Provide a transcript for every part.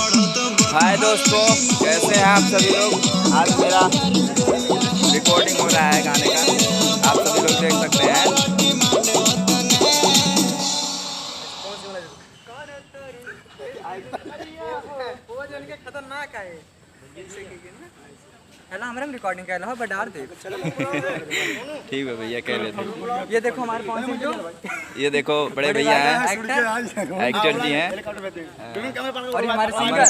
हाय दोस्तों, कैसे हैं आप सभी लोग। आज मेरा रिकॉर्डिंग हो रहा है गाने का, आप सभी लोग देख सकते हैं। खतरनाक है हमारे रिकॉर्डिंग कर लो बडार दे। ठीक है भैया, कह लेते हैं। ये देखो हमारे पास ये देखो बड़े भैया हैं, एक्टर जी हैं। और ये हमारे सिंगर,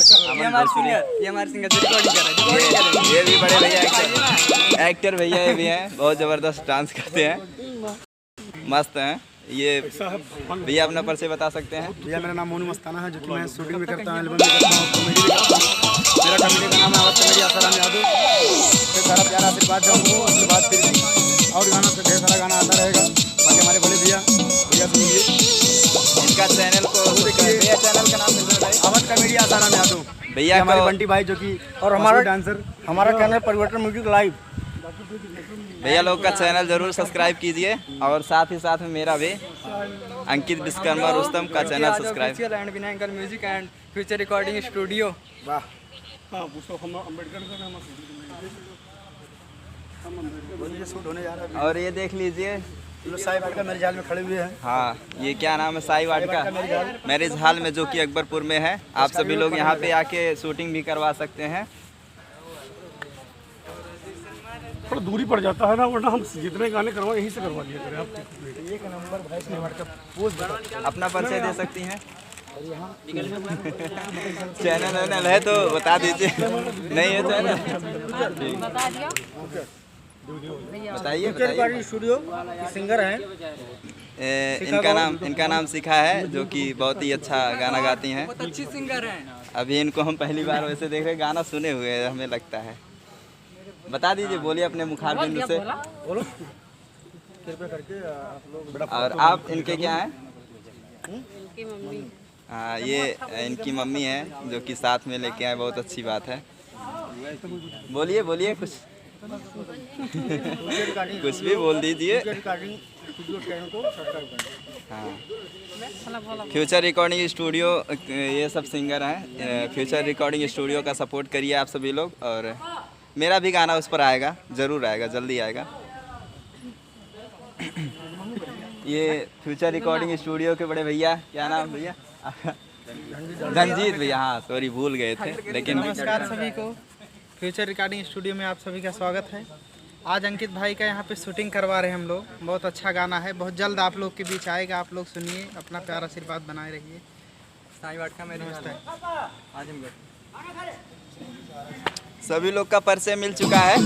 ये हमारे सिंगर जो रिकॉर्डिंग कर रहे हैं। ये भी बड़े भैया एक्टर भैया ये भी हैं, बहुत ज़बरदस्त डांस करते हैं, मस्त हैं। ये भैया अपना परिचय बता सकते हैं। भैया मेरा नाम मोनू मस्ताना है, जो कि मैं शूटिंग भी करता हूँ, एल्बम भी करता हूँ, कॉमेडी भी करता हूँ। मेरा कॉमेडी का नाम है आवत कॉमेडी आसाराम यादव। फिर सारा प्यारा आशीर्वाद दूँगा, उसके बाद फिर और गाना से ढेर सारा गाना आता रहेगा। बाकी हमारे बड़े भैया सुनिए, इनका चैनल को भैया, चैनल का नाम आवत कॉमेडी आसाराम यादव भैया, हमारे बंटी भाई जो कि और हमारा डांसर, हमारा चैनल परिवर्तन म्यूजिक लाइव। भैया लोग का चैनल जरूर सब्सक्राइब कीजिए, और साथ ही साथ में मेरा भी अंकित विश्वकर्मा रुस्तम का channel subscribe. And Vinayakar music and future recording studio. वाह, शूट होने जा रहा है। और ये देख लीजिए, साई वाटका मेरे जाल में खड़े हुए हैं। हाँ, ये क्या नाम है, साई वाटका मैरिज हॉल में, जो कि अकबरपुर में है। आप सभी लोग यहाँ पे आके शूटिंग भी करवा सकते हैं। थोड़ा दूरी पड़ जाता है ना, वरना हम जितने गाने करवाएं यहीं से करवा दिया करें। आप एक नंबर भाई साई वाटका पोस्ट अपना परिचय दे सकती हैं। चैनल है तो बता दीजिए। नहीं है चैनल, बताइए। स्टूडियो सिंगर हैं, इनका नाम शिखा है, जो कि बहुत ही अच्छा गाना गाती हैं। बहुत अच्छी सिंगर हैं। अभी इनको हम पहली बार वैसे देख रहे, गाना सुने हुए हैं हमें लगता है। बता दीजिए, बोलिए अपने मुखारबिंद से। बोलो कृपया करके आप लोग। और आप इनके क्या हैं? इनकी मम्मी। हाँ, ये इनकी मम्मी है, जो कि साथ में लेके आए, बहुत अच्छी बात है। बोलिए बोलिए कुछ कुछ भी बोल दीजिए। हाँ, फ्यूचर रिकॉर्डिंग स्टूडियो, ये सब सिंगर हैं। फ्यूचर रिकॉर्डिंग स्टूडियो का सपोर्ट करिए आप सभी लोग, और मेरा भी गाना उस पर आएगा, ज़रूर आएगा, जल्दी आएगा। ये फ्यूचर रिकॉर्डिंग स्टूडियो के बड़े भैया, क्या नाम भैया? रंजीत भैया। हाँ सॉरी, भूल गए थे। लेकिन नमस्कार सभी को, फ्यूचर रिकॉर्डिंग स्टूडियो में आप सभी का स्वागत है। आज अंकित भाई का यहाँ पे शूटिंग करवा रहे हैं हम लोग। बहुत अच्छा गाना है, बहुत जल्द आप लोग के बीच आएगा। आप लोग सुनिए, अपना प्यार आशीर्वाद बनाए रहिए। साई वाटका मेरे आजमगढ़। सभी लोग का परिचय मिल चुका है।